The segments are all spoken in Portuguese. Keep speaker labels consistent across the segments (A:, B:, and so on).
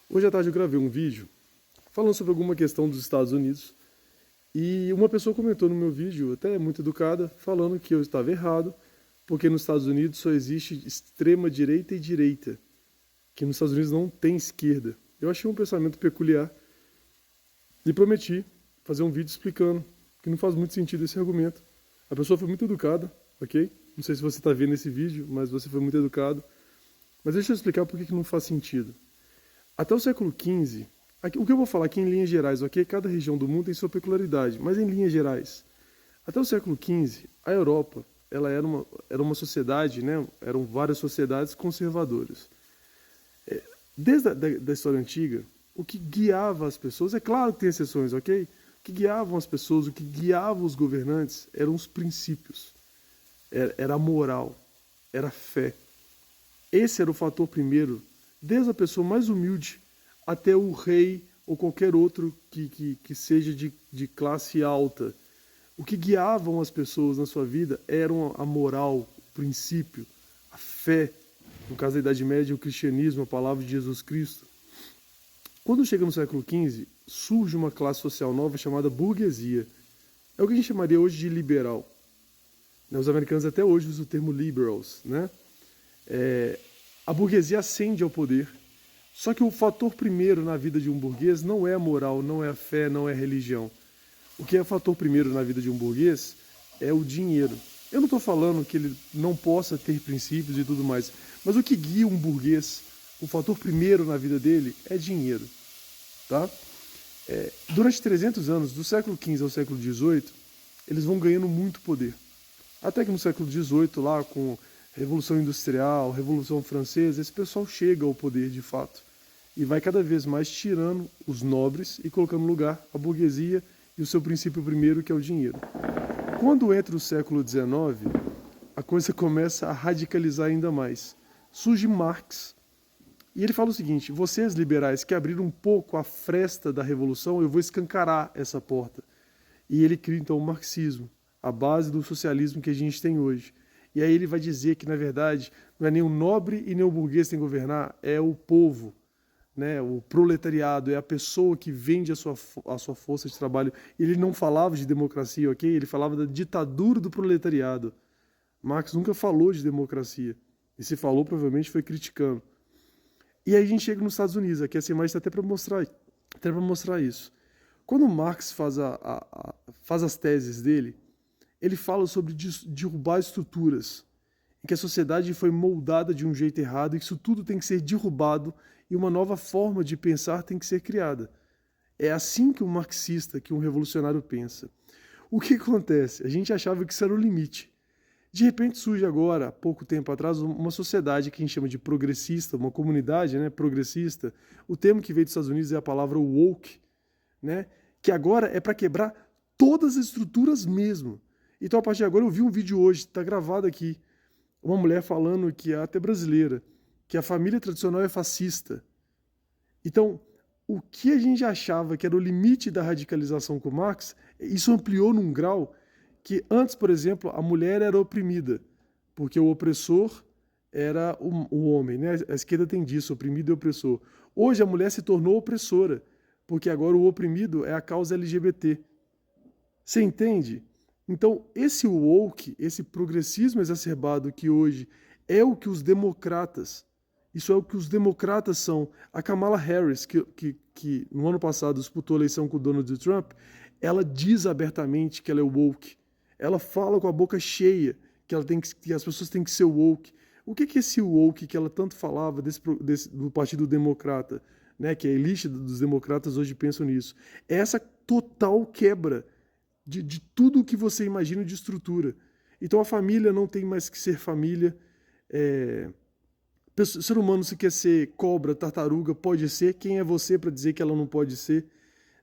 A: Hoje à tarde eu gravei um vídeo falando sobre alguma questão dos Estados Unidos e uma pessoa comentou no meu vídeo, até muito educada, falando que eu estava errado, porque nos Estados Unidos só existe extrema direita e direita, que nos Estados Unidos não tem esquerda. Eu achei um pensamento peculiar e prometi fazer um vídeo explicando que não faz muito sentido esse argumento. A pessoa foi muito educada, ok? Não sei se você está vendo esse vídeo, mas você foi muito educado. Mas deixa eu explicar por que não faz sentido. Até o século XV, o que eu vou falar aqui em linhas gerais, ok? Cada região do mundo tem sua peculiaridade, mas em linhas gerais. Até o século XV, a Europa ela era uma sociedade, né? Eram várias sociedades conservadoras. Desde a da história antiga, o que guiava as pessoas, é claro que tem exceções, ok? O que guiavam as pessoas, o que guiava os governantes eram os princípios, era a moral, era a fé. Esse era o fator primeiro, desde a pessoa mais humilde até o rei ou qualquer outro que seja de classe alta. O que guiavam as pessoas na sua vida eram a moral, o princípio, a fé. No caso da Idade Média, o cristianismo, a palavra de Jesus Cristo. Quando chega no século XV, surge uma classe social nova chamada burguesia. É o que a gente chamaria hoje de liberal. Os americanos até hoje usam o termo liberals, né? A burguesia ascende ao poder. Só que o fator primeiro na vida de um burguês não é a moral, não é a fé, não é a religião. O que é o fator primeiro na vida de um burguês é o dinheiro. Eu não estou falando que ele não possa ter princípios e tudo mais, mas o que guia um burguês, o fator primeiro na vida dele é dinheiro. Tá? Durante 300 anos, do século XV ao século XVIII, eles vão ganhando muito poder. Até que no século XVIII, lá com Revolução Industrial, Revolução Francesa, esse pessoal chega ao poder de fato e vai cada vez mais tirando os nobres e colocando no lugar a burguesia e o seu princípio primeiro, que é o dinheiro. Quando entra o século XIX, a coisa começa a radicalizar ainda mais. Surge Marx e ele fala o seguinte: vocês liberais que abriram um pouco a fresta da revolução, eu vou escancarar essa porta. E ele cria então o marxismo, a base do socialismo que a gente tem hoje. E aí ele vai dizer que, na verdade, não é nem o nobre e nem o burguês que tem que governar, é o povo, né? O proletariado, é a pessoa que vende a sua força de trabalho. Ele não falava de democracia, ok? Ele falava da ditadura do proletariado. Marx nunca falou de democracia. E se falou, provavelmente foi criticando. E aí a gente chega nos Estados Unidos, aqui essa imagem está até para mostrar isso. Quando Marx faz as teses dele, ele fala sobre derrubar estruturas, em que a sociedade foi moldada de um jeito errado e que isso tudo tem que ser derrubado e uma nova forma de pensar tem que ser criada. É assim que um marxista, que um revolucionário pensa. O que acontece? A gente achava que isso era o limite. De repente surge agora, há pouco tempo atrás, uma sociedade que a gente chama de progressista, uma comunidade, né, progressista. O termo que veio dos Estados Unidos é a palavra woke, né, que agora é para quebrar todas as estruturas mesmo. Então, a partir de agora, eu vi um vídeo hoje, está gravado aqui, uma mulher falando que é até brasileira, que a família tradicional é fascista. Então, o que a gente achava que era o limite da radicalização com Marx, isso ampliou num grau que antes, por exemplo, a mulher era oprimida, porque o opressor era o homem, né? A esquerda tem disso, oprimido e opressor. Hoje a mulher se tornou opressora, porque agora o oprimido é a causa LGBT. Você entende? Então, esse woke, esse progressismo exacerbado que hoje é o que os democratas, isso é o que os democratas são. A Kamala Harris, que no ano passado disputou a eleição com o Donald Trump, ela diz abertamente que ela é woke. Ela fala com a boca cheia que as pessoas têm que ser woke. O que é esse woke que ela tanto falava do Partido Democrata, né, que a elite dos democratas hoje pensam nisso? É essa total quebra de tudo o que você imagina de estrutura. Então a família não tem mais que ser família. Ser humano, se quer ser cobra, tartaruga, pode ser. Quem é você para dizer que ela não pode ser?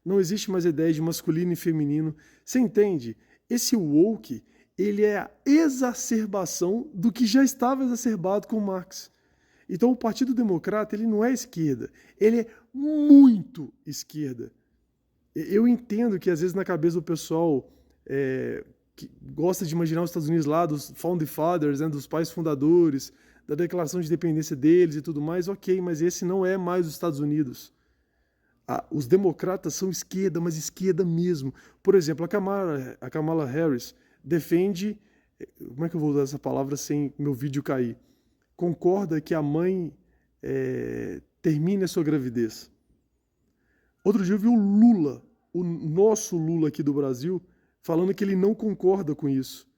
A: Não existe mais ideia de masculino e feminino. Você entende? Esse woke, ele é a exacerbação do que já estava exacerbado com Marx. Então o Partido Democrata, ele não é esquerda, ele é muito esquerda. Eu entendo que às vezes na cabeça do pessoal que gosta de imaginar os Estados Unidos lá, dos Founding Fathers, né, dos pais fundadores, da declaração de independência deles e tudo mais, ok, mas esse não é mais os Estados Unidos. Os democratas são esquerda, mas esquerda mesmo. Por exemplo, a Kamala Harris defende, como é que eu vou usar essa palavra sem meu vídeo cair? Concorda que a mãe termine a sua gravidez. Outro dia eu vi o Lula, o nosso Lula aqui do Brasil, falando que ele não concorda com isso.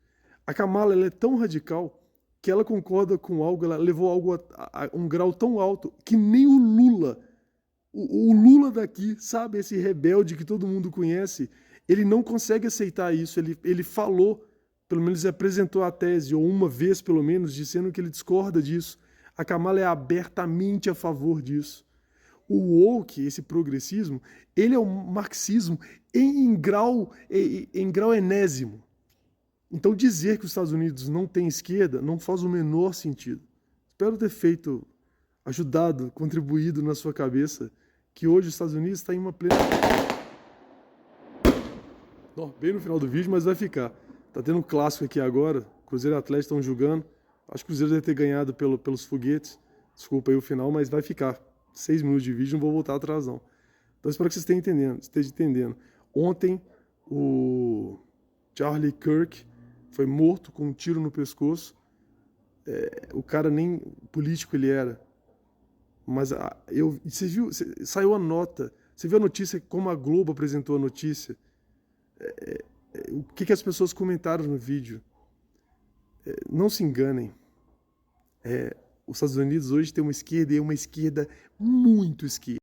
A: A Kamala, ela é tão radical que ela concorda com algo, ela levou algo a um grau tão alto que nem o Lula, o Lula daqui, sabe, esse rebelde que todo mundo conhece, ele não consegue aceitar isso. Ele falou, pelo menos apresentou a tese, ou uma vez pelo menos, dizendo que ele discorda disso. A Kamala é abertamente a favor disso. O woke, esse progressismo, ele é o marxismo em grau enésimo. Então dizer que os Estados Unidos não tem esquerda não faz o menor sentido. Espero ter ajudado, contribuído na sua cabeça que hoje os Estados Unidos está em uma plena... Bem no final do vídeo, mas vai ficar. Tá tendo um clássico aqui agora, Cruzeiro e Atlético estão jogando. Acho que o Cruzeiro deve ter ganhado pelos foguetes. Desculpa aí o final, mas vai ficar. 6 minutos de vídeo, não vou voltar atrás não. Então espero que vocês estejam entendendo. Ontem o Charlie Kirk foi morto com um tiro no pescoço. O cara nem político ele era. Mas você viu, saiu a nota. Você viu a notícia, como a Globo apresentou a notícia? O que as pessoas comentaram no vídeo? Não se enganem. Os Estados Unidos hoje tem uma esquerda e é uma esquerda muito esquerda.